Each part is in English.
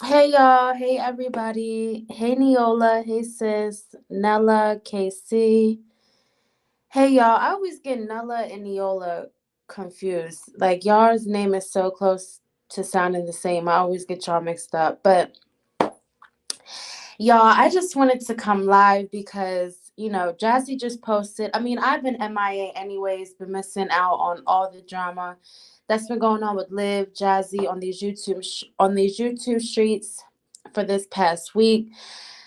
Hey y'all, hey everybody, hey Neola, hey sis, Nella, KC. Hey y'all, I always get Nella and Neola confused. Like y'all's name is so close to sounding the same. I always get y'all mixed up. But y'all, I just wanted to come live because, Jazzy just posted. I mean, I've been MIA anyways, been missing out on all the drama that's been going on with Liv, Jazzy on these YouTube streets for this past week.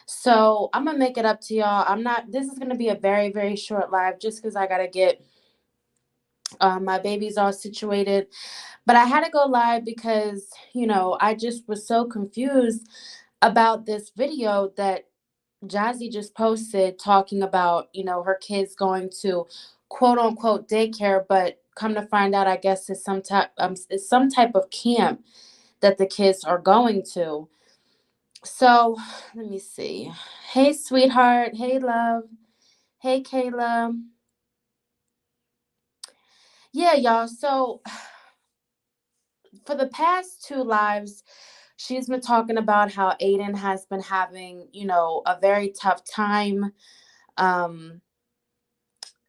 So I'm gonna make it up to y'all. I'm not. This is gonna be a very very short live, just because I gotta get my babies all situated. But I had to go live because I just was so confused about this video that Jazzy just posted talking about her kids going to quote unquote daycare, but come to find out, I guess it's some type of camp that the kids are going to. So let me see. Hey, sweetheart. Hey, love. Hey, Kayla. Yeah, y'all. So for the past two lives, she's been talking about how Aiden has been having, a very tough time. Um,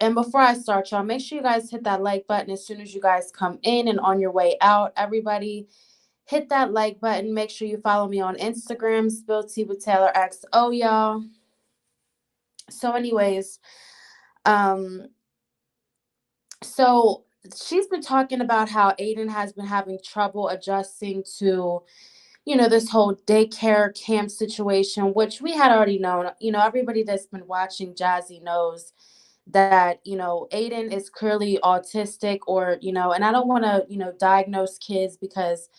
and before I start, y'all, make sure you guys hit that like button as soon as you guys come in and on your way out. Everybody, hit that like button. Make sure you follow me on Instagram, Spill Tea with TaylorXo, y'all. So, anyways, um, so she's been talking about how Aiden has been having trouble adjusting to, this whole daycare camp situation, which we had already known. Everybody that's been watching Jazzy knows that, Aiden is clearly autistic, or, and I don't want to, diagnose kids because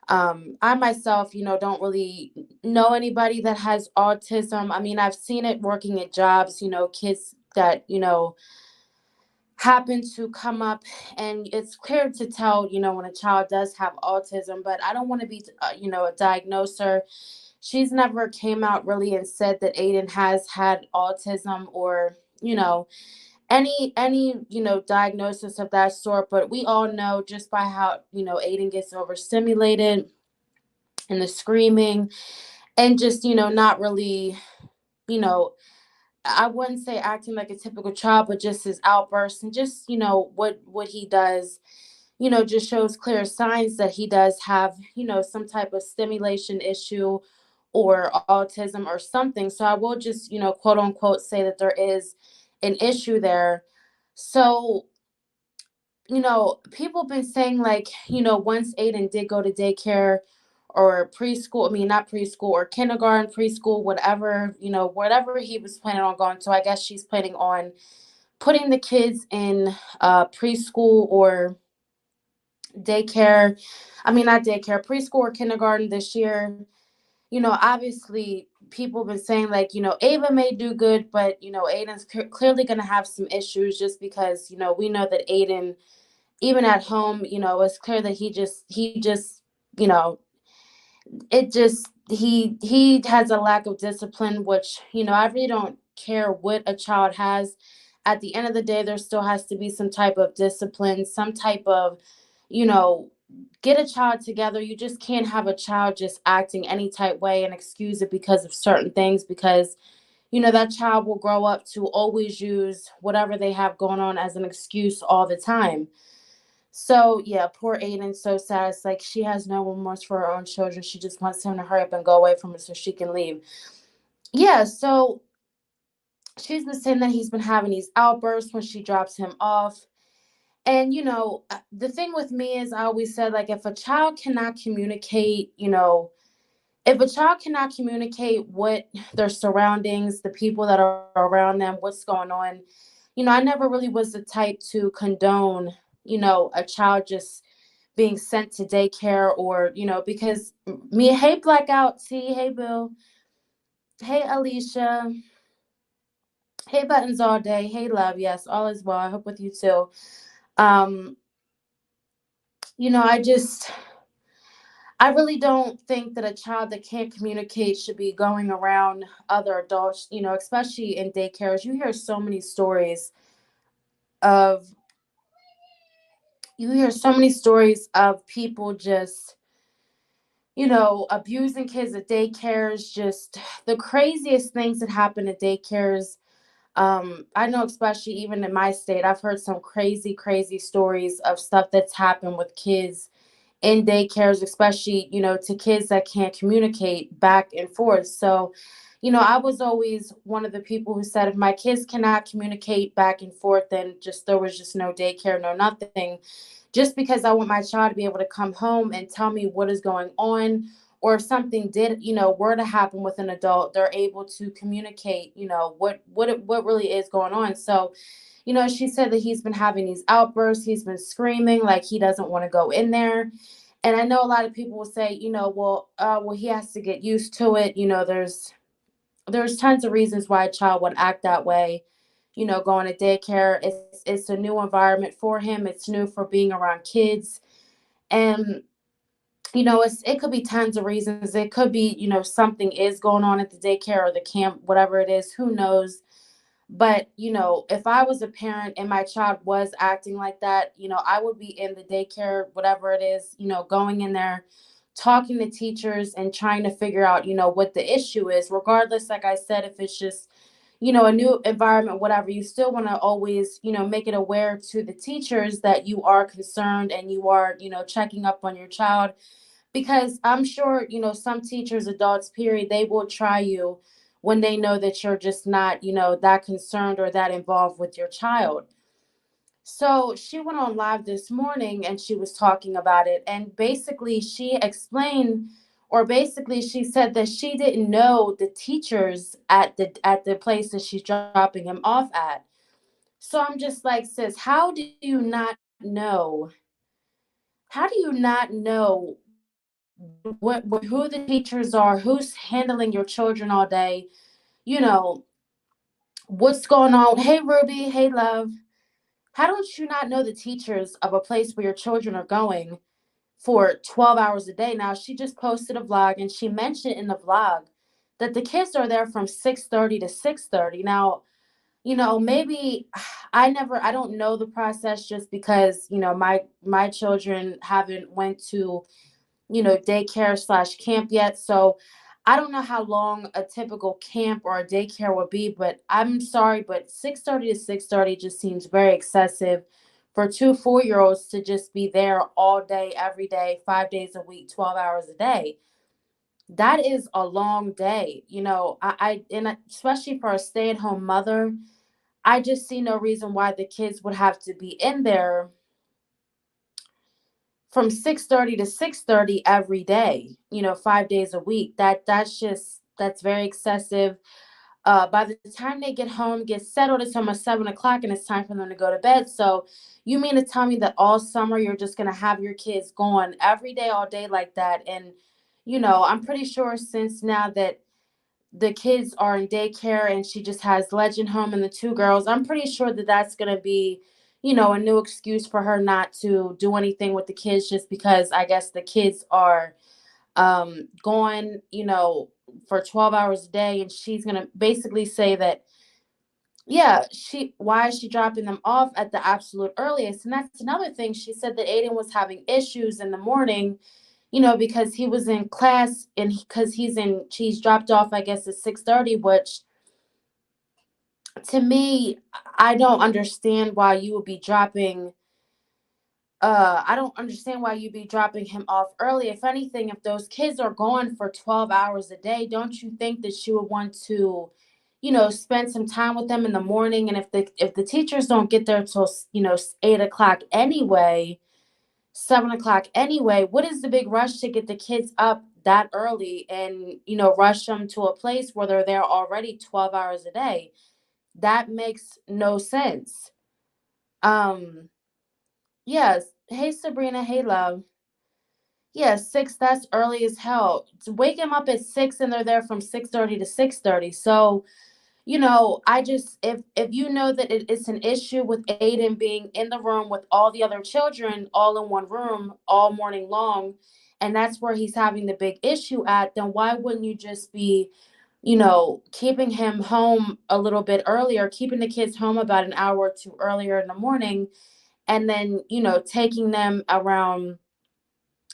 I myself, don't really know anybody that has autism. I mean, I've seen it working at jobs, kids that, happen to come up, and it's clear to tell when a child does have autism, but I don't want to be a diagnoser. She's never came out really and said that Aiden has had autism, or any diagnosis of that sort, but we all know just by how Aiden gets overstimulated and the screaming, and just not really, you know I wouldn't say acting like a typical child, but just his outbursts, and just what he does, just shows clear signs that he does have some type of stimulation issue or autism or something. So I will just quote unquote say that there is an issue there. So people have been saying, like, once Aiden did go to daycare or preschool, I mean, not preschool, or kindergarten, preschool, whatever, whatever he was planning on going to, I guess she's planning on putting the kids in preschool or daycare. I mean, not daycare, preschool or kindergarten this year. Obviously, people have been saying, like, Ava may do good, but, Aiden's clearly going to have some issues, just because, we know that Aiden, even at home, it's clear that he just, you know, it just he has a lack of discipline, which, I really don't care what a child has. At the end of the day, there still has to be some type of discipline, some type of, you know, get a child together. You just can't have a child just acting any type way and excuse it because of certain things, because that child will grow up to always use whatever they have going on as an excuse all the time. So yeah, poor Aiden, so sad. It's like she has no remorse for her own children. She just wants him to hurry up and go away from her so she can leave. Yeah, so she's been saying that he's been having these outbursts when she drops him off. And the thing with me is, I always said, like, if a child cannot communicate, if a child cannot communicate what their surroundings, the people that are around them, what's going on, I never really was the type to condone, a child just being sent to daycare, or because me, hey Blackout T, hey Bill, hey Alicia, hey Buttons all day, hey love, yes, all is well. I hope with you too. Um, I really don't think that a child that can't communicate should be going around other adults, especially in daycares. Of you hear so many stories of people just abusing kids at daycares, just the craziest things that happen at daycares. I know, especially even in my state, I've heard some crazy, crazy stories of stuff that's happened with kids in daycares, especially, to kids that can't communicate back and forth. So, I was always one of the people who said if my kids cannot communicate back and forth, then just there was just no daycare, no nothing. Just because I want my child to be able to come home and tell me what is going on, or if something did, were to happen with an adult, they're able to communicate, what really is going on. So, she said that he's been having these outbursts, he's been screaming like he doesn't want to go in there. And I know a lot of people will say, well, he has to get used to it. There's tons of reasons why a child would act that way. Going to daycare, it's a new environment for him. It's new for being around kids, and it could be tons of reasons. It could be something is going on at the daycare or the camp, whatever it is. Who knows? But, if I was a parent and my child was acting like that, I would be in the daycare, whatever it is, going in there, talking to teachers and trying to figure out, what the issue is, regardless, like I said, if it's just, a new environment, whatever, you still want to always, make it aware to the teachers that you are concerned and you are, checking up on your child, because I'm sure, some teachers, adults, period, they will try you when they know that you're just not, that concerned or that involved with your child. So she went on live this morning and she was talking about it. And basically, she explained, or basically, she said that she didn't know the teachers at the place that she's dropping him off at. So I'm just like, sis, how do you not know who the teachers are, who's handling your children all day, you know, what's going on? Hey, Ruby. Hey, love. How don't you not know the teachers of a place where your children are going for 12 hours a day? Now, she just posted a vlog and she mentioned in the vlog that the kids are there from 6:30 to 6:30. Now, maybe I don't know the process, just because, my children haven't went to daycare/camp yet. So I don't know how long a typical camp or a daycare would be, but I'm sorry, but 6:30 to 6:30 just seems very excessive for two 4-year-olds to just be there all day, every day, 5 days a week, 12 hours a day. That is a long day. Especially for a stay-at-home mother, I just see no reason why the kids would have to be in there from 6:30 to 6:30 every day, 5 days a week. That's very excessive. By the time they get home, get settled, it's almost 7 o'clock and it's time for them to go to bed. So you mean to tell me that all summer you're just gonna have your kids going every day, all day like that? And I'm pretty sure since now that the kids are in daycare and she just has Legend Home and the two girls, I'm pretty sure that that's going to be, a new excuse for her not to do anything with the kids, just because I guess the kids are going, for 12 hours a day. And she's going to basically say that, yeah, why is she dropping them off at the absolute earliest? And that's another thing. She said that Aiden was having issues in the morning, because he was in class and because she's dropped off, I guess, at 6:30, which to me, I don't understand why you would be I don't understand why you'd be dropping him off early. If anything, if those kids are gone for 12 hours a day, don't you think that you would want to, spend some time with them in the morning? And if the teachers don't get there till 8 o'clock anyway, 7 o'clock anyway, what is the big rush to get the kids up that early and rush them to a place where they're there already 12 hours a day? That makes no sense. Um, yes. Hey, Sabrina. Hey, love. Yeah, six. That's early as hell. To wake them up at 6 and they're there from 6:30 to 6:30. So, I just, if you know that it's an issue with Aiden being in the room with all the other children all in one room all morning long, and that's where he's having the big issue at, then why wouldn't you just be, keeping him home a little bit earlier, keeping the kids home about an hour or two earlier in the morning, and then, taking them around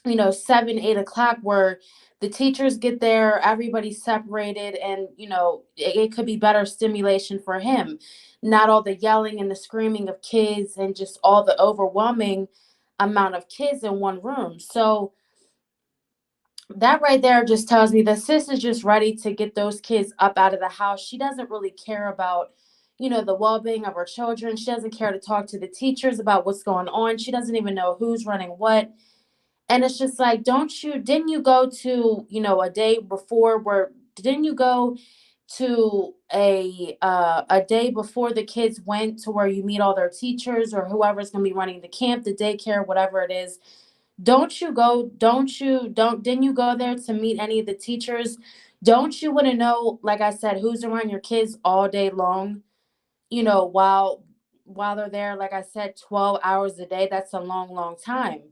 7, 8 o'clock, where the teachers get there, everybody's separated, and it could be better stimulation for him. Not all the yelling and the screaming of kids and just all the overwhelming amount of kids in one room. So that right there just tells me that sis is just ready to get those kids up out of the house. She doesn't really care about, the well-being of her children. She doesn't care to talk to the teachers about what's going on. She doesn't even know who's running what. And it's just like, didn't you go to, a day before where didn't you go to a day before the kids went to where you meet all their teachers or whoever's going to be running the camp, the daycare, whatever it is? Didn't you go there to meet any of the teachers? Don't you want to know, like I said, who's around your kids all day long, while they're there? Like I said, 12 hours a day, that's a long, long time.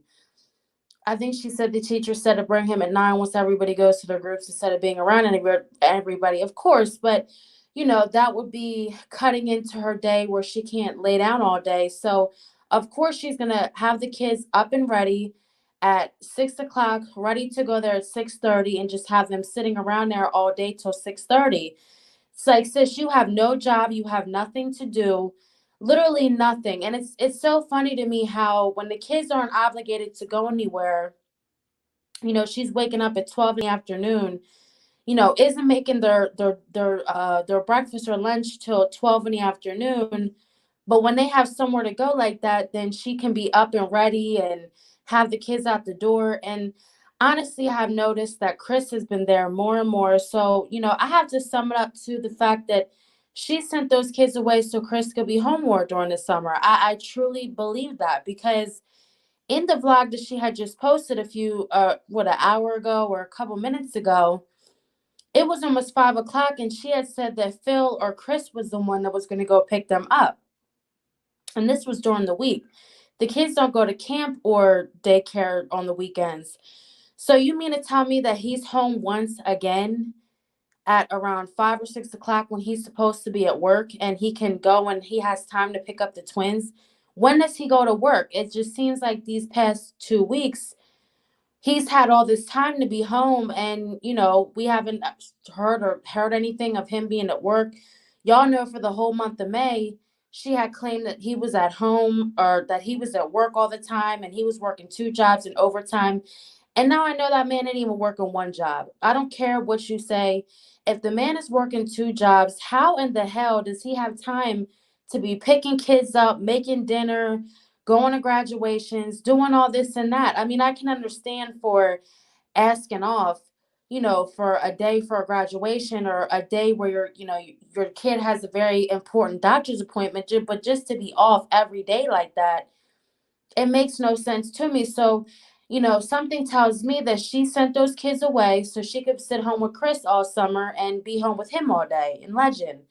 I think she said the teacher said to bring him at 9 once everybody goes to their groups instead of being around everybody, of course. But, that would be cutting into her day where she can't lay down all day. So, of course, she's going to have the kids up and ready at 6 o'clock, ready to go there at 6:30, and just have them sitting around there all day till 6:30. It's like, sis, you have no job, you have nothing to do, literally nothing. And it's so funny to me how when the kids aren't obligated to go anywhere, she's waking up at 12 in the afternoon, isn't making their breakfast or lunch till 12 in the afternoon. But when they have somewhere to go like that, then she can be up and ready and have the kids out the door. And honestly, I've noticed that Chris has been there more and more. So, I have to sum it up to the fact that she sent those kids away so Chris could be home more during the summer. I truly believe that, because in the vlog that she had just posted an hour ago or a couple minutes ago, it was almost 5 o'clock, and she had said that Phil or Chris was the one that was going to go pick them up. And this was during the week. The kids don't go to camp or daycare on the weekends. So you mean to tell me that he's home once again at around 5 or 6 o'clock when he's supposed to be at work, and he can go when he has time to pick up the twins? When does he go to work? It just seems like these past 2 weeks, he's had all this time to be home, and we haven't heard anything of him being at work. Y'all know for the whole month of May, she had claimed that he was at home or that he was at work all the time, and he was working 2 jobs and overtime. And now I know that man ain't even working one job. I don't care what you say. If the man is working 2 jobs, how in the hell does he have time to be picking kids up, making dinner, going to graduations, doing all this and that? I mean, I can understand for asking off, for a day for a graduation or a day where your kid has a very important doctor's appointment, but just to be off every day like that, it makes no sense to me. So, something tells me that she sent those kids away so she could sit home with Chris all summer and be home with him all day in Legend.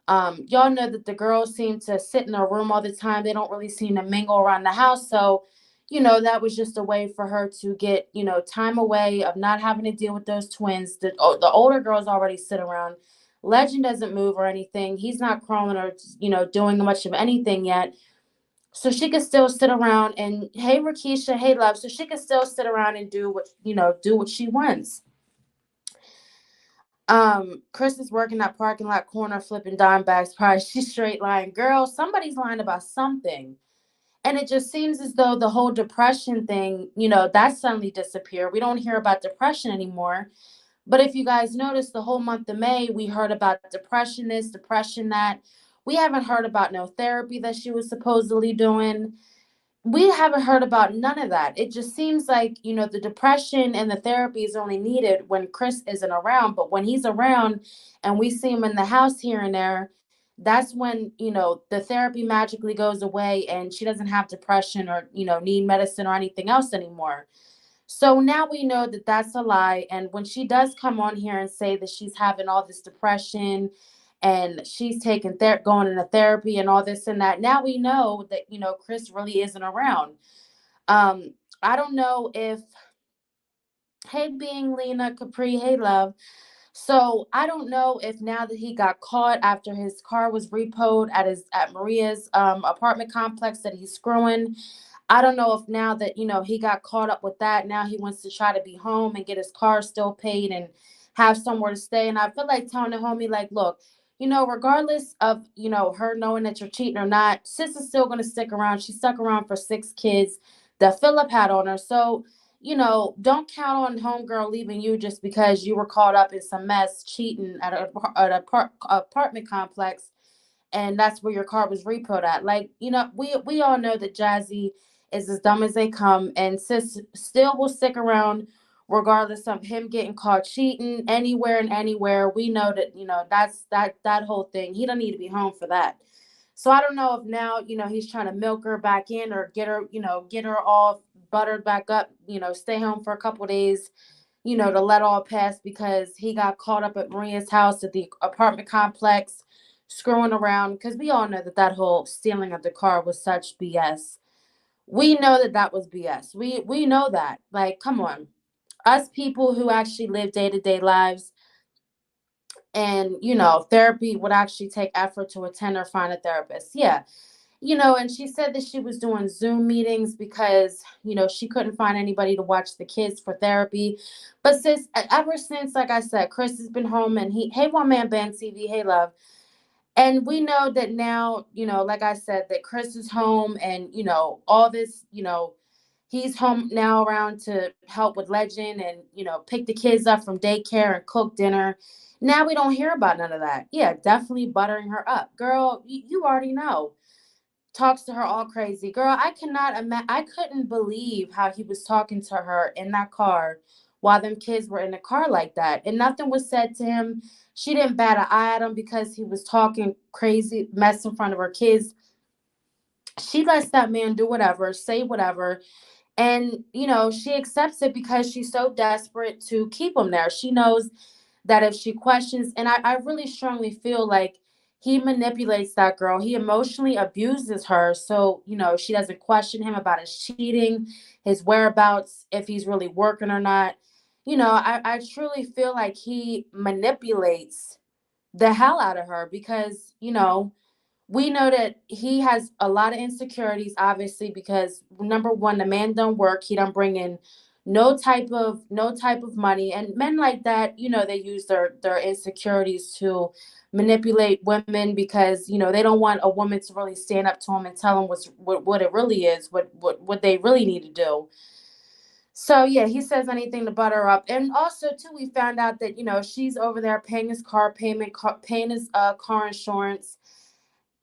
Y'all know that the girls seem to sit in their room all the time. They don't really seem to mingle around the house. So, that was just a way for her to get, time away of not having to deal with those twins. The older girls already sit around. Legend doesn't move or anything. He's not crawling or, doing much of anything yet. So she could still sit around and, hey, Rakisha, hey, love. So she could still sit around and do what she wants. Chris is working that parking lot corner, flipping dime bags. Probably she's straight lying. Girl, somebody's lying about something. And it just seems as though the whole depression thing, that suddenly disappeared. We don't hear about depression anymore. But if you guys notice, the whole month of May, we heard about depression this, depression that. We haven't heard about no therapy that she was supposedly doing. We haven't heard about none of that. It just seems like, the depression and the therapy is only needed when Chris isn't around. But when he's around and we see him in the house here and there, that's when, the therapy magically goes away and she doesn't have depression or, need medicine or anything else anymore. So now we know that that's a lie. And when she does come on here and say that she's having all this depression and she's taking going into therapy and all this and that, now we know that, Chris really isn't around. I don't know if, hey, being Lena Capri, hey, love. So I don't know if now that he got caught after his car was repoed at Maria's apartment complex that he's screwing. I don't know if now that, he got caught up with that, now he wants to try to be home and get his car still paid and have somewhere to stay. And I feel like telling the homie, like, look, regardless of, her knowing that you're cheating or not, sis is still going to stick around. She stuck around for 6 kids that Philip had on her. So, don't count on homegirl leaving you just because you were caught up in some mess cheating at an apartment complex, and that's where your car was repoed at. Like, we all know that Jazzy is as dumb as they come, and sis still will stick around regardless of him getting caught cheating anywhere and anywhere. We know that, that whole thing. He don't need to be home for that. So I don't know if now, he's trying to milk her back in or get her all buttered back up, stay home for a couple days, to let all pass because he got caught up at Maria's house at the apartment complex screwing around, because we all know that that whole stealing of the car was such BS. We know that that was BS. We know that. Like, come on. Us people who actually live day-to-day lives, and, therapy would actually take effort to attend or find a therapist. Yeah. And she said that she was doing Zoom meetings because, she couldn't find anybody to watch the kids for therapy. But sis, ever since, like I said, Chris has been home, and hey, one man band TV, hey, love. And we know that now, like I said, that Chris is home, and, all this, he's home now around to help with Legend and, pick the kids up from daycare and cook dinner. Now we don't hear about none of that. Yeah, definitely buttering her up. Girl, you already know. Talks to her all crazy. Girl, I cannot imagine. I couldn't believe how he was talking to her in that car while them kids were in the car like that. And nothing was said to him. She didn't bat an eye at him because he was talking crazy mess in front of her kids. She lets that man do whatever, say whatever. And, she accepts it because she's so desperate to keep him there. She knows that if she questions, and I really strongly feel like he manipulates that girl. He emotionally abuses her. So, she doesn't question him about his cheating, his whereabouts, if he's really working or not. I truly feel like he manipulates the hell out of her because, we know that he has a lot of insecurities, obviously, because number one, the man don't work. He don't bring in no type of money. And men like that, they use their insecurities to manipulate women because, they don't want a woman to really stand up to them and tell them what it really is, what they really need to do. So yeah, he says anything to butter her up. And also too, we found out that, she's over there paying his car payment, paying his car insurance.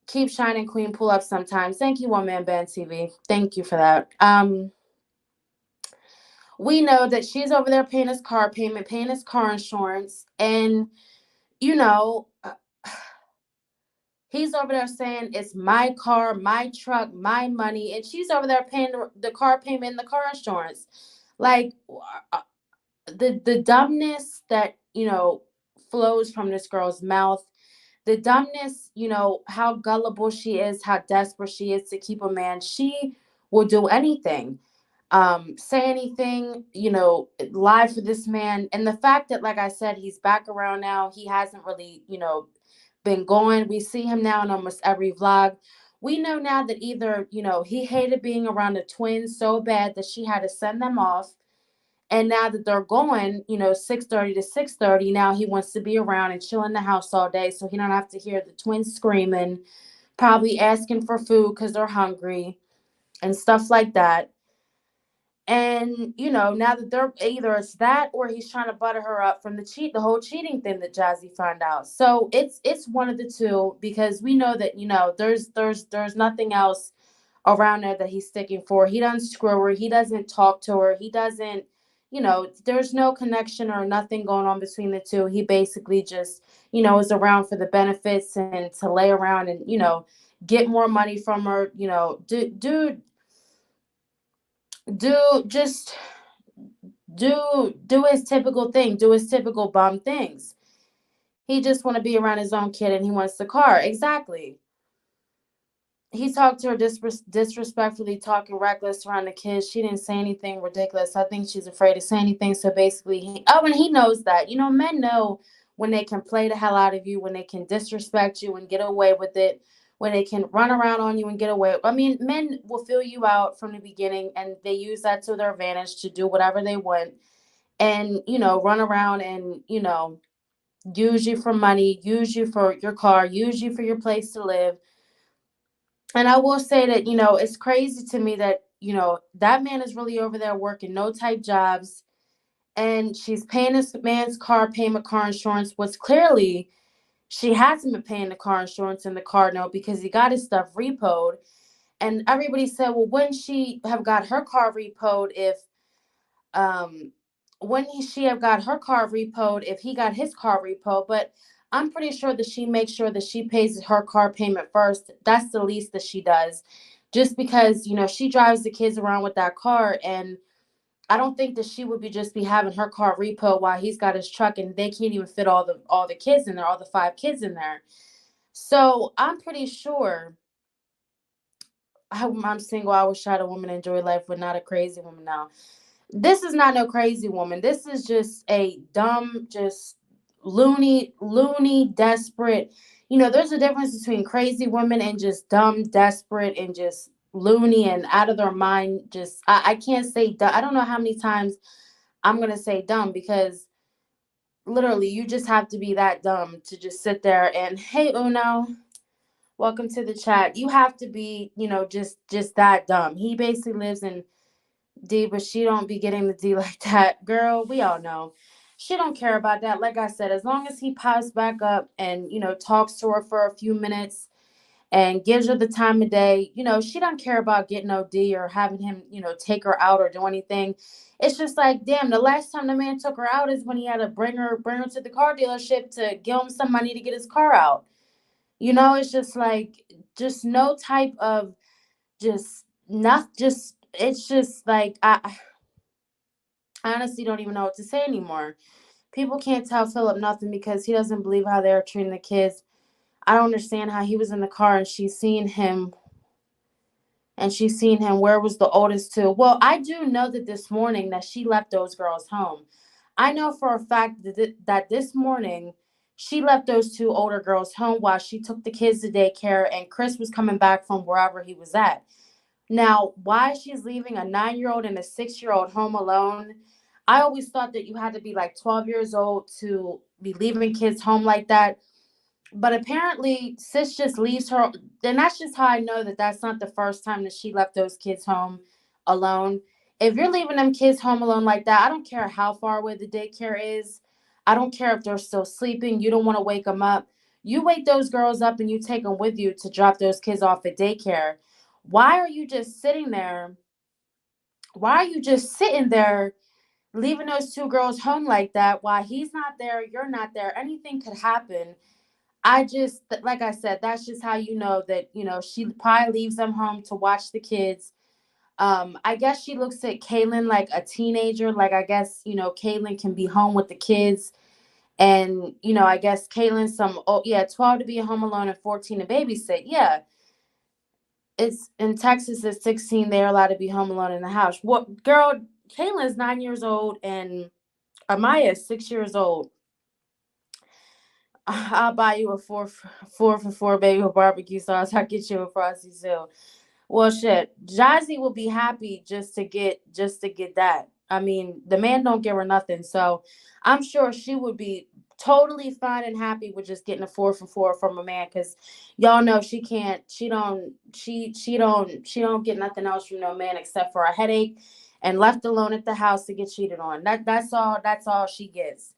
Keep shining, queen. Pull up sometimes. Thank you, one man band TV. Thank you for that. We know that she's over there paying his car payment, paying his car insurance, and, you know, uh, he's over there saying it's my car, my truck, my money, and she's over there paying the car payment and the car insurance. Like, the dumbness that, flows from this girl's mouth, the dumbness, how gullible she is, how desperate she is to keep a man. She will do anything, say anything, lie for this man. And the fact that, like I said, he's back around now, he hasn't really, been going. We see him now in almost every vlog. We know now that either, he hated being around the twins so bad that she had to send them off. And now that they're going, 6:30 to 6:30, now he wants to be around and chill in the house all day so he don't have to hear the twins screaming, probably asking for food because they're hungry and stuff like that. And, now that they're either it's that or he's trying to butter her up from the whole cheating thing that Jazzy found out. So it's one of the two, because we know that, there's nothing else around there that he's sticking for. He doesn't screw her. He doesn't talk to her. He doesn't, there's no connection or nothing going on between the two. He basically just, is around for the benefits and to lay around and, get more money from her. Just do his typical thing, do his typical bum things. He just want to be around his own kid and he wants the car. Exactly. He talked to her disrespectfully, talking reckless around the kids. She didn't say anything ridiculous. I think she's afraid to say anything. So basically, and he knows that. Men know when they can play the hell out of you, when they can disrespect you and get away with it, where they can run around on you and get away. I mean, men will fill you out from the beginning, and they use that to their advantage to do whatever they want, and run around and use you for money, use you for your car, use you for your place to live. And I will say that, it's crazy to me that, that man is really over there working no type jobs, and she's paying this man's car payment, car insurance, was clearly she hasn't been paying the car insurance and the car note because he got his stuff repoed. And everybody said, well, wouldn't she have got her car repoed if she have got her car repoed if he got his car repoed? But I'm pretty sure that she makes sure that she pays her car payment first. That's the least that she does. Just because, she drives the kids around with that car, and I don't think that she would be having her car repoed while he's got his truck and they can't even fit all the kids in there, all the 5 kids in there. So I'm pretty sure I'm single. I wish I had a woman enjoy life, but not a crazy woman now. This is not no crazy woman. This is just a dumb, just loony, desperate. There's a difference between crazy women and just dumb, desperate, and just loony and out of their mind. Just I can't say I don't know how many times I'm gonna say dumb, because literally you just have to be that dumb to just sit there and, hey Uno, welcome to the chat. You have to be, just that dumb. He basically lives in D, but she don't be getting the D like that. Girl, we all know. She don't care about that. Like I said, as long as he pops back up and, talks to her for a few minutes and gives her the time of day, she don't care about getting no D or having him, take her out or do anything. It's just like, damn, the last time the man took her out is when he had to bring her to the car dealership to give him some money to get his car out. It's just like, just no type of, just not just, it's just like, I honestly don't even know what to say anymore. People can't tell Philip nothing because he doesn't believe how they're treating the kids. I don't understand how he was in the car and she's seen him. Where was the oldest two? Well, I do know that this morning that she left those girls home. I know for a fact that this morning she left those two older girls home while she took the kids to daycare, and Chris was coming back from wherever he was at. Now, why she's leaving a 9-year-old and a 6-year-old home alone, I always thought that you had to be like 12 years old to be leaving kids home like that. But apparently, sis just leaves her. Then that's just how I know that that's not the first time that she left those kids home alone. If you're leaving them kids home alone like that, I don't care how far away the daycare is. I don't care if they're still sleeping. You don't want to wake them up. You wake those girls up and you take them with you to drop those kids off at daycare. Why are you just sitting there? Why are you just sitting there leaving those two girls home like that while he's not there, you're not there? Anything could happen. I just, like I said, that's just how you know that, she probably leaves them home to watch the kids. I guess she looks at Kaylin like a teenager. Like, I guess, Kaylin can be home with the kids. And, I guess Kaylin 12 to be home alone and 14 to babysit. Yeah. It's in Texas at 16, they're allowed to be home alone in the house. What girl, Kaylin's 9 years old and Amaya is 6 years old. I'll buy you a four for four baby with barbecue sauce. I'll get you a frosty too. Well, shit, Jazzy will be happy just to get that. I mean, the man don't give her nothing, so I'm sure she would be totally fine and happy with just getting a 4 for 4 from a man, because y'all know she can't, she don't get nothing else from no man except for a headache and left alone at the house to get cheated on. That's all she gets.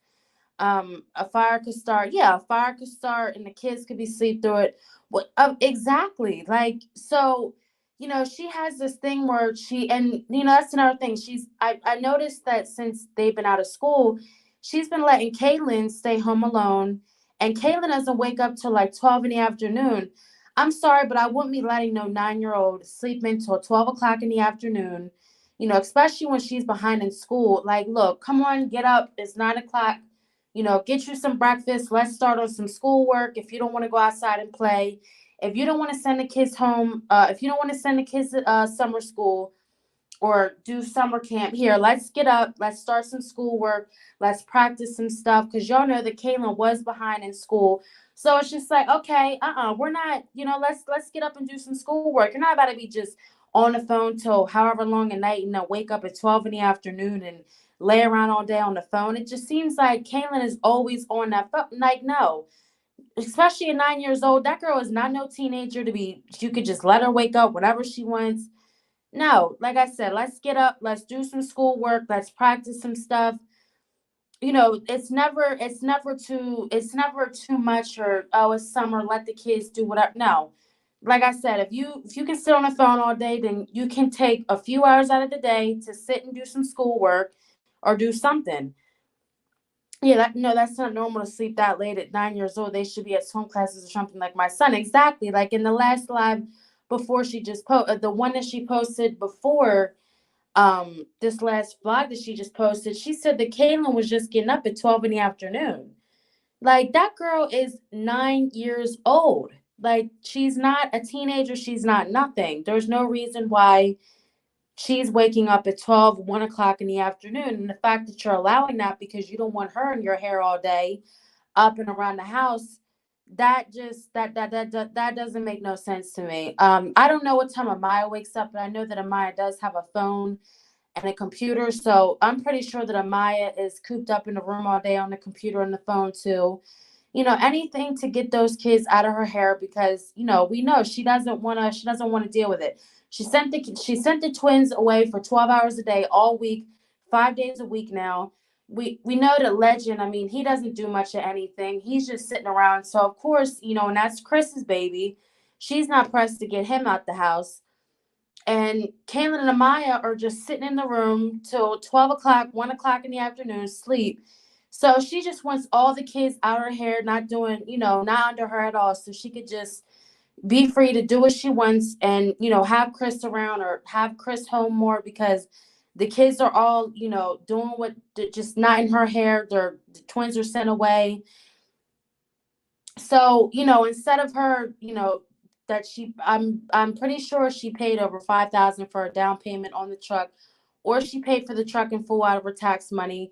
A fire could start, yeah, a fire could start and the kids could be sleep through it. What, exactly, like, so she has this thing where that's another thing. I noticed that since they've been out of school, she's been letting Kaylin stay home alone, and Kaylin doesn't wake up till like 12 in the afternoon. I'm sorry, but I wouldn't be letting no 9-year-old sleep until 12 o'clock in the afternoon, especially when she's behind in school. Like, look, come on, get up, it's 9 o'clock. Get you some breakfast. Let's start on some schoolwork. If you don't want to go outside and play, if you don't want to send the kids home, if you don't want to send the kids to summer school, or do summer camp. Here, let's get up, let's start some schoolwork, let's practice some stuff. Because y'all know that Kaylin was behind in school. So it's just like, okay, we're not, let's get up and do some schoolwork. You're not about to be just on the phone till however long at night, wake up at 12 in the afternoon and lay around all day on the phone. It just seems like Kaylin is always on that phone. Like, no, especially at 9 years old, that girl is not no teenager to be, you could just let her wake up whenever she wants. No, like I said, let's get up, let's do some schoolwork, let's practice some stuff. It's never too much, or oh, it's summer, let the kids do whatever. No. Like I said, if you can sit on the phone all day, then you can take a few hours out of the day to sit and do some schoolwork or do something. Yeah, no, that's not normal to sleep that late at 9 years old. They should be at swim classes or something, like my son. Exactly. Like in the last live before she just the one that she posted before this last vlog that she just posted, she said that Kaylin was just getting up at 12 in the afternoon. Like, that girl is 9 years old. Like, she's not a teenager, she's not nothing. There's no reason why she's waking up at 12, 1 o'clock in the afternoon. And the fact that you're allowing that because you don't want her in your hair all day, up and around the house, that just that doesn't make no sense to me. I don't know what time Amaya wakes up, but I know that Amaya does have a phone and a computer. So I'm pretty sure that Amaya is cooped up in the room all day on the computer and the phone too. Anything to get those kids out of her hair, because we know she doesn't want to deal with it. She sent the twins away for 12 hours a day all week, 5 days a week now. We know that Legend, I mean, he doesn't do much of anything. He's just sitting around. So of course, and that's Chris's baby. She's not pressed to get him out the house. And Kaylin and Amaya are just sitting in the room till 12 o'clock, 1 o'clock in the afternoon, sleep. So she just wants all the kids out of her hair, not doing, not under her at all. So she could just be free to do what she wants and, have Chris around or have Chris home more, because the kids are all, doing what, just not in her hair. The twins are sent away. So, instead of her, that I'm pretty sure she paid over 5,000 for a down payment on the truck, or she paid for the truck in full out of her tax money.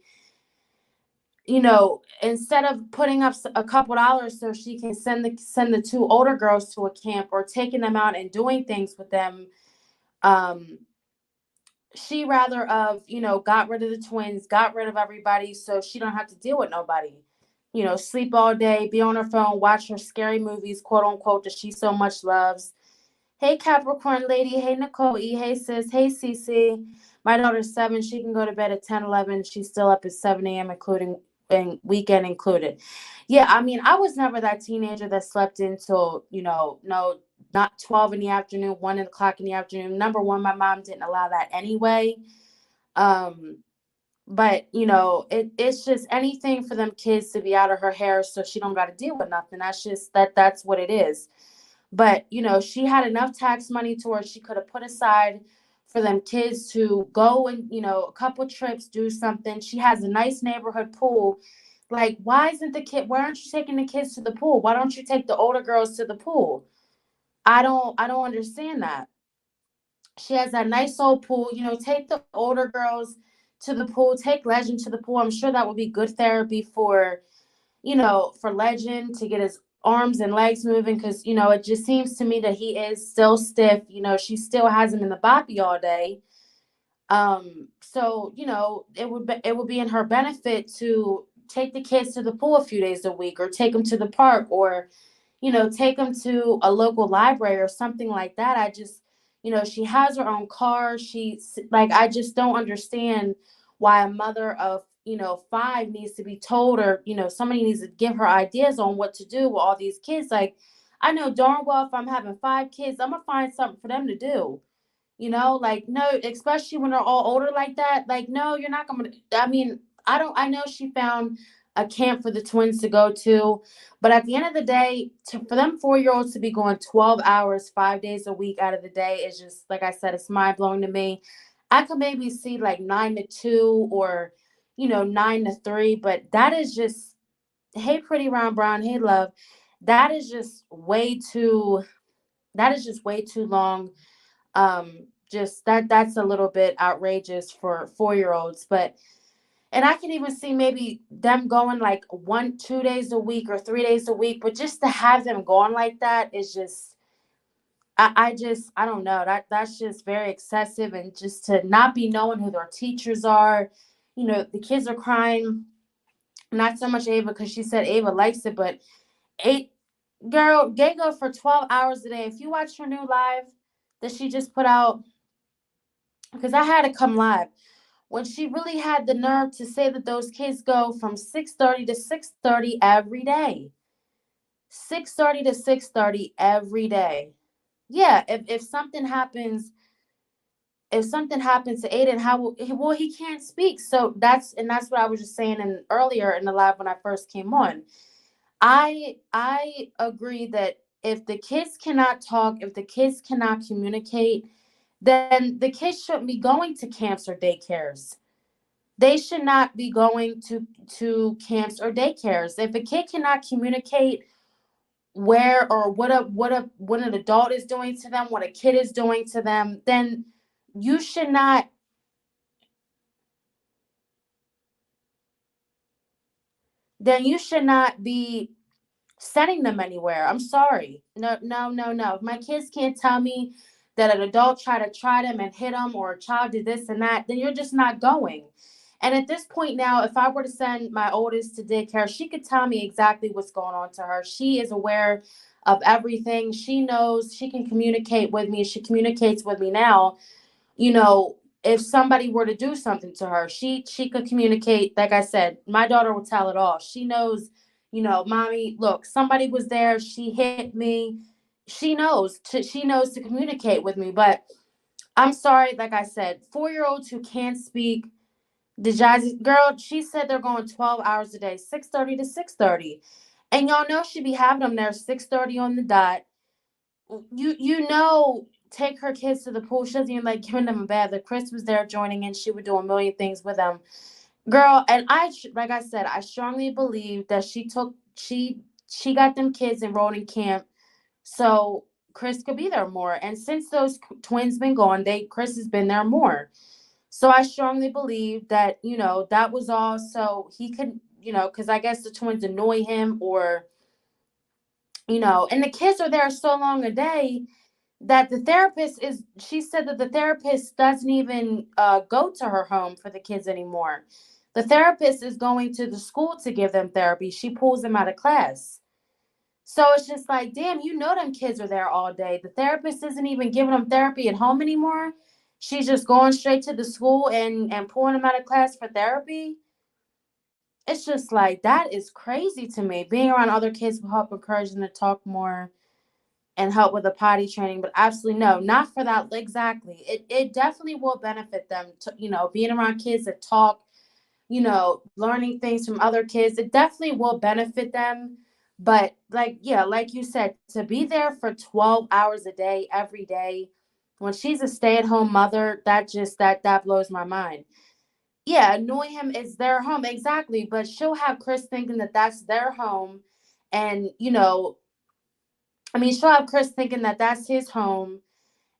Instead of putting up a couple dollars so she can send the two older girls to a camp, or taking them out and doing things with them, um, she rather of got rid of the twins, got rid of everybody, so she don't have to deal with nobody. Sleep all day, be on her phone, watch her scary movies, quote unquote, that she so much loves. Hey, Capricorn lady. Hey, Nicole E. Hey, sis. Hey, Cece. My daughter's 7. She can go to bed at 10, 11. She's still up at 7 a.m., including and weekend included. Yeah, I mean, I was never that teenager that slept until, no, not 12 in the afternoon, 1 o'clock in the afternoon. Number one, my mom didn't allow that anyway. Um, but it's just anything for them kids to be out of her hair so she don't got to deal with nothing. That's what it is. But she had enough tax money to where she could have put aside for them kids to go and a couple trips, do something. She has a nice neighborhood pool. Like, why aren't you taking the kids to the pool? Why don't you take the older girls to the pool? I don't understand that. She has that nice old pool. Take the older girls to the pool, take Legend to the pool. I'm sure that would be good therapy for Legend to get his arms and legs moving, because it just seems to me that he is still stiff. She still has him in the boppy all day. So it would be in her benefit to take the kids to the pool a few days a week, or take them to the park, or take them to a local library or something like that. I just, she has her own car. She's like, I just don't understand why a mother of, 5 needs to be told, or, somebody needs to give her ideas on what to do with all these kids. Like, I know darn well if I'm having 5 kids, I'm gonna find something for them to do. Like, no, especially when they're all older like that. Like, no, you're not gonna. I mean, I know she found a camp for the twins to go to, but at the end of the day, for them 4-year-olds to be going 12 hours, 5 days a week out of the day is just, like I said, it's mind blowing to me. I could maybe see like 9 to 2, or 9 to 3, but that is just, hey, pretty round brown, hey, love, that is just way too. That is just way too long. just that's a little bit outrageous for 4-year-olds. But and I can even see maybe them going like 1, 2 days a week or 3 days a week, but just to have them going like that is just I don't know. That's just very excessive, and just to not be knowing who their teachers are. The kids are crying, not so much Ava, because she said Ava likes it, but eight girl, they go for 12 hours a day. If you watch her new live that she just put out, because I had to come live, when she really had the nerve to say that those kids go from 6:30 to 6:30 every day. 6:30 to 6:30 every day. Yeah, if something happens to Aiden, how well, he can't speak. So that's what I was just saying earlier in the live when I first came on. I agree that if the kids cannot talk, if the kids cannot communicate, then the kids shouldn't be going to camps or daycares. They should not be going to camps or daycares. If a kid cannot communicate where or what an adult is doing to them, what a kid is doing to them, then you should not you should not be sending them anywhere. I'm sorry. No, no, no, no. If my kids can't tell me that an adult tried to try them and hit them, or a child did this and that, then you're just not going. And at this point now, if I were to send my oldest to daycare, she could tell me exactly what's going on to her. She is aware of everything. She knows, she can communicate with me. She communicates with me now. you know, if somebody were to do something to her, she could communicate. Like I said, my daughter will tell it all. She knows, mommy, look, somebody was there. She hit me. She knows to communicate with me. But I'm sorry, like I said, 4-year-olds who can't speak. The Jazzy girl, she said they're going 12 hours a day, 6:30 to 6:30, and y'all know she be having them there 6:30 on the dot. Take her kids to the pool. She doesn't even like giving them a bath. The Chris was there joining in. She would do a million things with them, girl. And like I said, I strongly believe that she got them kids enrolled in camp so Chris could be there more. And since those twins been gone, Chris has been there more. So I strongly believe that that was all so he could because I guess the twins annoy him, or and the kids are there so long a day that she said that the therapist doesn't even go to her home for the kids anymore. The therapist is going to the school to give them therapy. She pulls them out of class. So it's just like, damn, them kids are there all day. The therapist isn't even giving them therapy at home anymore. She's just going straight to the school and pulling them out of class for therapy. It's just like, that is crazy to me. Being around other kids will help encourage them to talk more and help with the potty training, but absolutely no, not for that. Exactly. It definitely will benefit them to, being around kids that talk, learning things from other kids. It definitely will benefit them. But like you said, to be there for 12 hours a day, every day, when she's a stay-at-home mother, that blows my mind. Yeah, Nottingham is their home. Exactly. But she'll have Chris thinking that that's their home. And, she'll have Chris thinking that that's his home.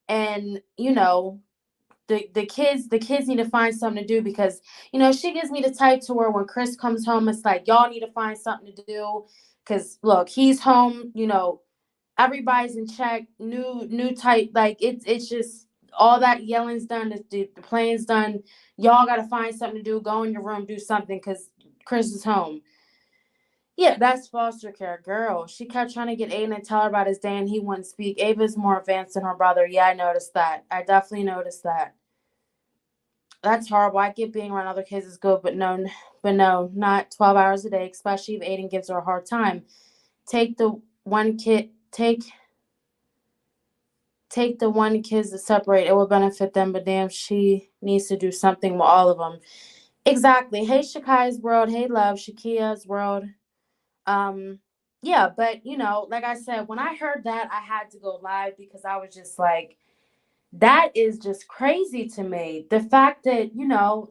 And, the kids need to find something to do, because she gives me the type to where when Chris comes home, it's like, y'all need to find something to do, because look, he's home, everybody's in check, new type, like it's just all that yelling's done, the playing's done. Y'all got to find something to do, go in your room, do something, because Chris is home. Yeah, that's foster care. Girl, she kept trying to get Aiden to tell her about his day, and he wouldn't speak. Ava's more advanced than her brother. Yeah, I noticed that. I definitely noticed that. That's horrible. I get being around other kids is good, but no, not 12 hours a day, especially if Aiden gives her a hard time. Take the one kid, take the one kids to separate. It will benefit them, but damn, she needs to do something with all of them. Exactly. Hey, Shakai's world. Hey, love, Shakia's world. Um, yeah, but like I said, when I heard that, I had to go live, because I was just like, that is just crazy to me. The fact that,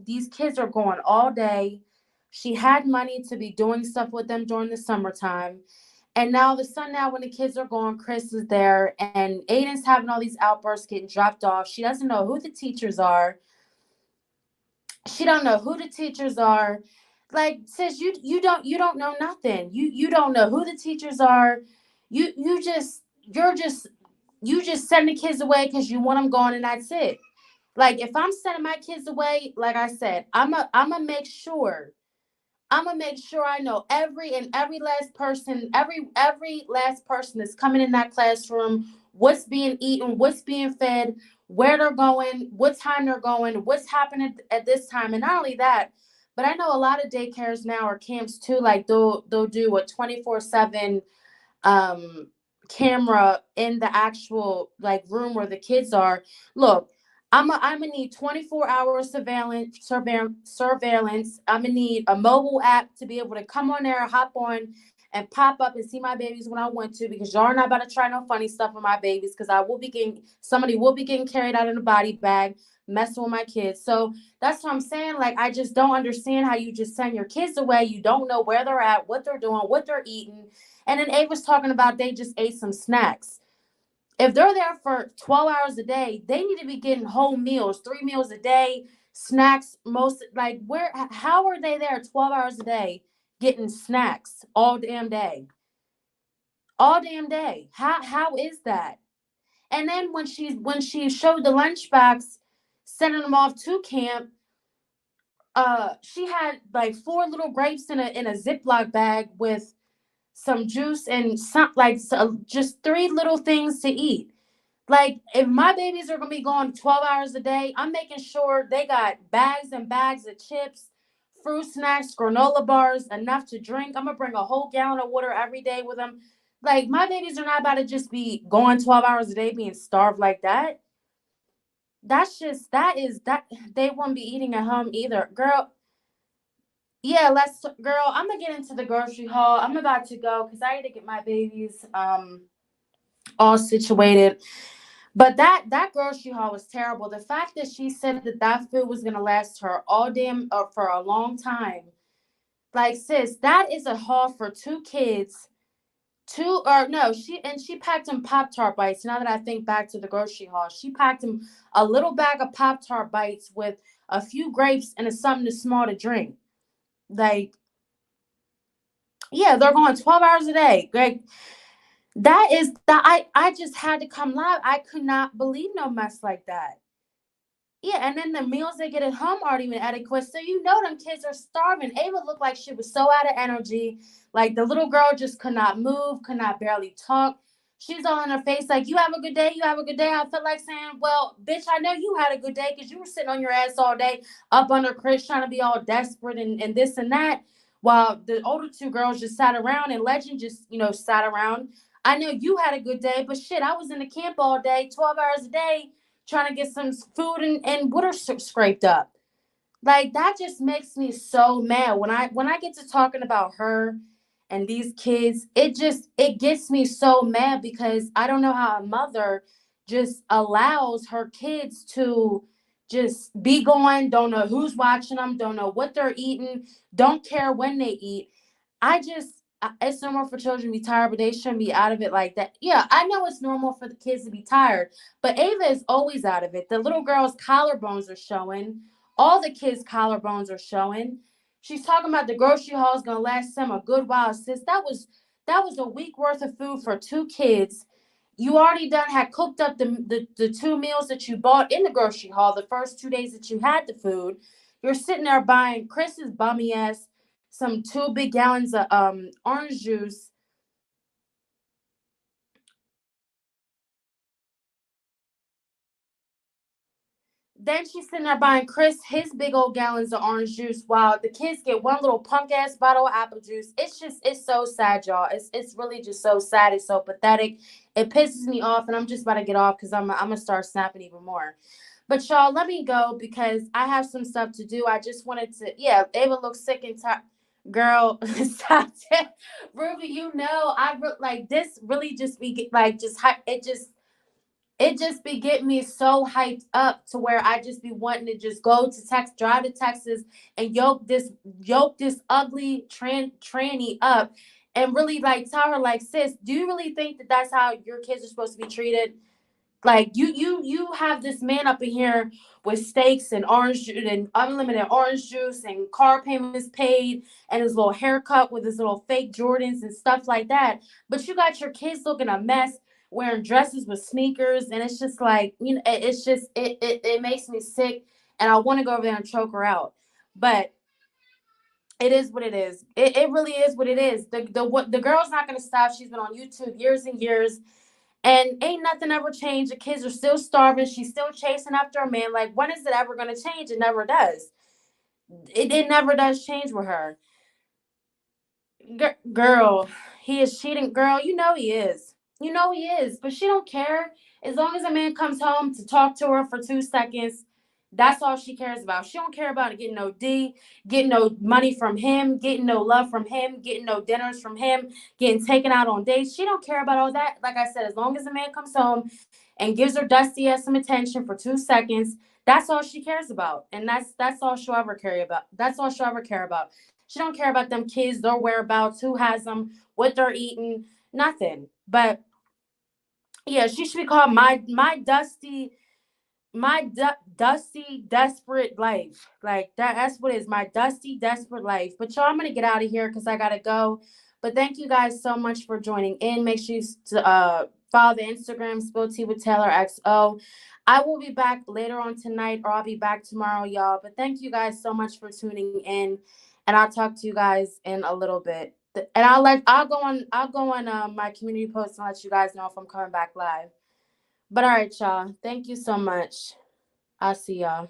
these kids are going all day. She had money to be doing stuff with them during the summertime. And now the sun, now when the kids are gone, Chris is there, and Aiden's having all these outbursts, getting dropped off. She doesn't know who the teachers are. She don't know who the teachers are. Like, sis, you don't know nothing. You don't know who the teachers are. You just send the kids away because you want them gone, and that's it. Like, if I'm sending my kids away, like I said, I'm gonna make sure I know every last person that's coming in that classroom, what's being eaten, what's being fed, where they're going, what time they're going, what's happening at this time. And not only that, but I know a lot of daycares now or camps too, like they'll do a 24/7 um camera in the actual like room where the kids are. Look, I'm gonna need 24-hour surveillance. I'm gonna need a mobile app to be able to come on there, hop on, and pop up and see my babies when I want to, because y'all are not about to try no funny stuff with my babies, because I will be getting somebody will be getting carried out in a body bag, messing with my kids. So that's what I'm saying. Like, I just don't understand how you just send your kids away. You don't know where they're at, what they're doing, what they're eating. And then Abe was talking about they just ate some snacks. If they're there for 12 hours a day, they need to be getting whole meals, 3 meals a day, snacks. Most like, how are they there 12 hours a day getting snacks all damn day? All damn day. How is that? And then when she showed the lunchbox, sending them off to camp, she had like four little grapes in a Ziploc bag with some juice and just three little things to eat. Like, if my babies are gonna be going 12 hours a day, I'm making sure they got bags and bags of chips, fruit snacks, granola bars, enough to drink. I'm gonna bring a whole gallon of water every day with them. Like, my babies are not about to just be going 12 hours a day being starved like that. That they won't be eating at home either. Girl, yeah, girl, I'm gonna get into the grocery haul. I'm about to go because I need to get my babies all situated. But that grocery haul was terrible. The fact that she said that food was gonna last her all damn for a long time. Like, sis, that is a haul for two kids. Two or no, she packed him Pop Tart bites. Now that I think back to the grocery haul, she packed him a little bag of Pop Tart bites with a few grapes and something small to drink. Like, yeah, they're going 12 hours a day. Like, that is that I just had to come live. I could not believe no mess like that. Yeah, and then the meals they get at home aren't even adequate. So you know them kids are starving. Ava looked like she was so out of energy. Like, the little girl just could not move, could not barely talk. She's all in her face like, "You have a good day. You have a good day." I felt like saying, "Well, bitch, I know you had a good day because you were sitting on your ass all day up under Chris trying to be all desperate and this and that, while the older two girls just sat around and Legend just sat around. I know you had a good day, but shit, I was in the camp all day, 12 hours a day, trying to get some food and water scraped up." Like, that just makes me so mad when I get to talking about her and these kids. It gets me so mad because I don't know how a mother just allows her kids to just be going, don't know who's watching them, don't know what they're eating, don't care when they eat. It's normal for children to be tired, but they shouldn't be out of it like that. Yeah, I know it's normal for the kids to be tired, but Ava is always out of it. The little girl's collarbones are showing. All the kids' collarbones are showing. She's talking about the grocery haul is gonna last them a good while. Sis, that was a week worth of food for two kids. You already done had cooked up the 2 meals that you bought in the grocery haul the first 2 days that you had the food. You're sitting there buying Chris's bummy ass some 2 big gallons of orange juice. Then she's sitting there buying Chris his big old gallons of orange juice while the kids get one little punk ass bottle of apple juice. It's so sad, y'all. It's really just so sad. It's so pathetic. It pisses me off, and I'm just about to get off because I'm gonna start snapping even more. But y'all, let me go because I have some stuff to do. I just wanted to, yeah, Ava looks sick and tired. Girl, stop it. Ruby, like this really just be like it just be getting me so hyped up to where I just be wanting to just drive to Texas and yoke this ugly tranny up and really like tell her like, sis, do you really think that that's how your kids are supposed to be treated? Like you have this man up in here with steaks and orange and unlimited orange juice and car payments paid and his little haircut with his little fake Jordans and stuff like that. But you got your kids looking a mess, wearing dresses with sneakers, and it's just like, you know, it's just it makes me sick, and I want to go over there and choke her out. But it is what it is. It really is what it is. The girl's not gonna stop. She's been on YouTube years and years, and ain't nothing ever changed. The kids are still starving. She's still chasing after a man. Like, when is it ever gonna change? It never does. It never does change with her. Girl, he is cheating. Girl, you know he is. You know he is. But she don't care. As long as a man comes home to talk to her for 2 seconds, that's all she cares about. She don't care about getting no D, getting no money from him, getting no love from him, getting no dinners from him, getting taken out on dates. She don't care about all that. Like I said, as long as a man comes home and gives her dusty ass some attention for 2 seconds, that's all she cares about. And that's all she'll ever care about. That's all she'll ever care about. She don't care about them kids, their whereabouts, who has them, what they're eating, nothing. But yeah, she should be called my dusty desperate life. Like that's what it is, my dusty desperate life. But y'all, I'm gonna get out of here because I gotta go. But thank you guys so much for joining in. Make sure you follow the Instagram Spill Tea with TaylorXo. I will be back later on tonight, or I'll be back tomorrow, y'all. But thank you guys so much for tuning in, and I'll talk to you guys in a little bit. And I'll go on my community post and let you guys know if I'm coming back live. But all right, y'all. Thank you so much. I'll see y'all.